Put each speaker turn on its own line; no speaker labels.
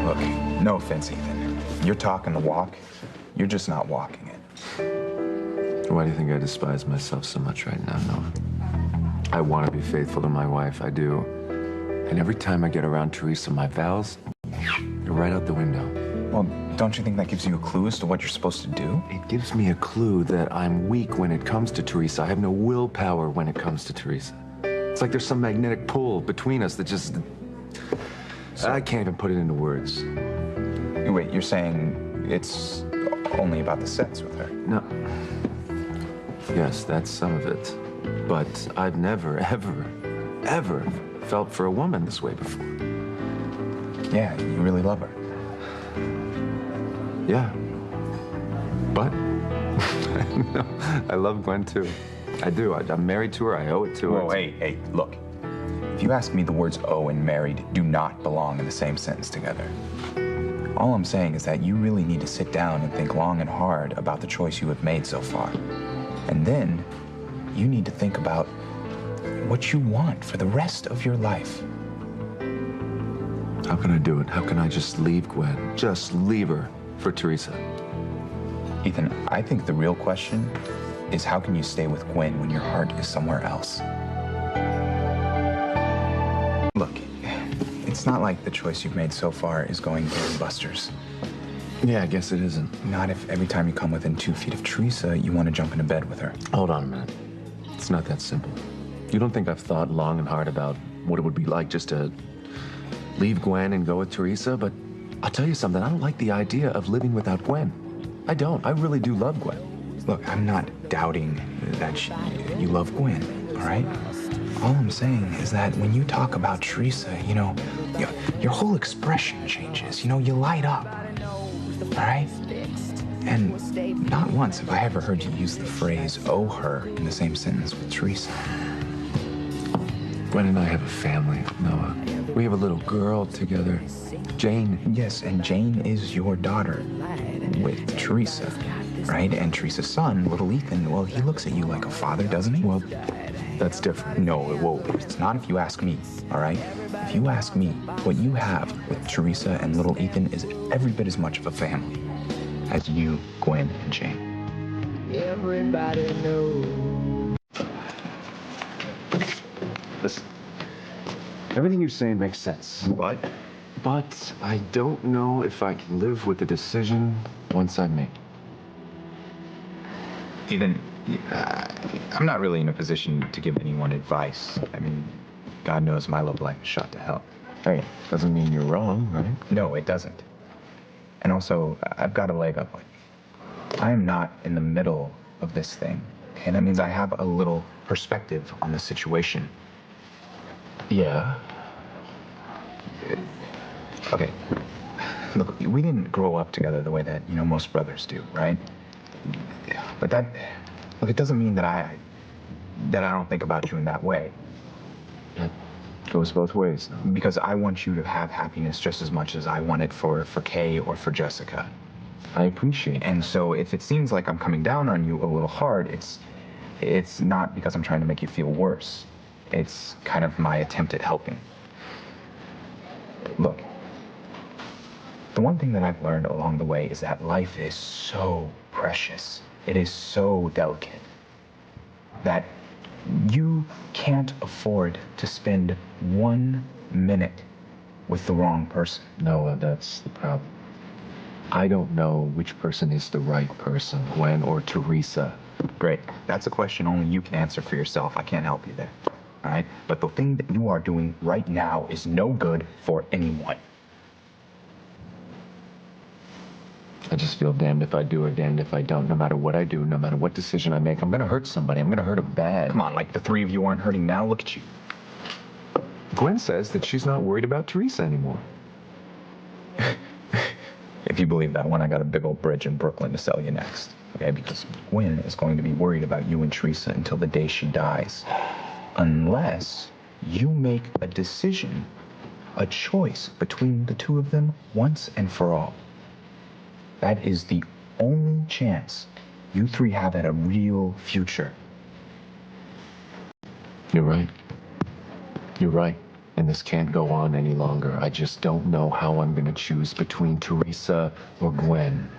Look, no offense, Ethan. You're talking the walk. You're just not walking it.
Why do you think I despise myself so much right now, Noah? I want to be faithful to my wife, I do. And every time I get around Teresa, my vows, they're right out the window.
Well, don't you think that gives you a clue as to what you're supposed to do?
It gives me a clue that I'm weak when it comes to Teresa. I have no willpower when it comes to Teresa. It's like there's some magnetic pull between us that just... I can't even put it into words.
Wait, you're saying it's only about the sex with her?
No. Yes, that's some of it. But I've never, ever felt for a woman this way before.
Yeah, you really love her.
Yeah. But no, I love Gwen too. I do. I'm married to her. I owe it to her.
Whoa, hey, look. If you ask me, the words "owe" and "married" do not belong in the same sentence together. All I'm saying is that you really need to sit down and think long and hard about the choice you have made so far. And then you need to think about what you want for the rest of your life.
How can I do it? How can I just leave Gwen? Just leave her for Teresa?
Ethan, I think the real question is how can you stay with Gwen when your heart is somewhere else? Look, it's not like the choice you've made so far is going gangbusters.
Yeah, I guess it isn't.
Not if every time you come within 2 feet of Teresa, you want to jump into bed with her.
Hold on a minute. It's not that simple. You don't think I've thought long and hard about what it would be like just to leave Gwen and go with Teresa? But I'll tell you something. I don't like the idea of living without Gwen. I don't. I really do love Gwen.
Look, I'm not doubting that you love Gwen, all right? All I'm saying is that when you talk about Teresa, you know, your whole expression changes. You know, you light up, all right? And not once have I ever heard you use the phrase "owe her" in the same sentence with Teresa.
Gwen and I have a family, Noah. We have a little girl together, Jane.
Yes, and Jane is your daughter with Teresa, right? And Teresa's son, little Ethan, well, he looks at you like a father, doesn't he?
Well, that's different.
No, whoa, it's not if you ask me, all right? If you ask me, what you have with Teresa and little Ethan is every bit as much of a family as you, Gwen, and Jane.
Everybody knows.
Listen, everything you're saying makes sense. But I don't know if I can live with the decision once I make it.
Ethan, I'm not really in a position to give anyone advice. I mean, God knows my love life is shot to hell.
Hey, doesn't mean you're wrong, right?
No, it doesn't. And also, I've got a leg up. I am not in the middle of this thing. And that means I have a little perspective on the situation.
Yeah.
Okay. Look, we didn't grow up together the way that, you know, most brothers do, right? But look, it doesn't mean that I don't think about you in that way.
It goes both ways.
Because I want you to have happiness just as much as I want it for Kay or for Jessica.
I appreciate it.
And so if it seems like I'm coming down on you a little hard, it's not because I'm trying to make you feel worse. It's kind of my attempt at helping. Look, the one thing that I've learned along the way is that life is so precious. It is so delicate that you can't afford to spend 1 minute with the wrong person.
No, that's the problem. I don't know which person is the right person, Gwen or Teresa.
Great. That's a question only you can answer for yourself. I can't help you there. All right? But the thing that you are doing right now is no good for anyone.
I just feel damned if I do or damned if I don't. No matter what I do, no matter what decision I make, I'm gonna hurt somebody. I'm gonna hurt them bad.
Come on, like the three of you aren't hurting now. Look at you.
Gwen says that she's not worried about Teresa anymore.
If you believe that one, I got a big old bridge in Brooklyn to sell you next. Okay? Because Gwen is going to be worried about you and Teresa until the day she dies. Unless you make a decision, a choice between the two of them once and for all. That is the only chance you three have at a real future.
You're right. You're right. And this can't go on any longer. I just don't know how I'm gonna choose between Teresa or Gwen.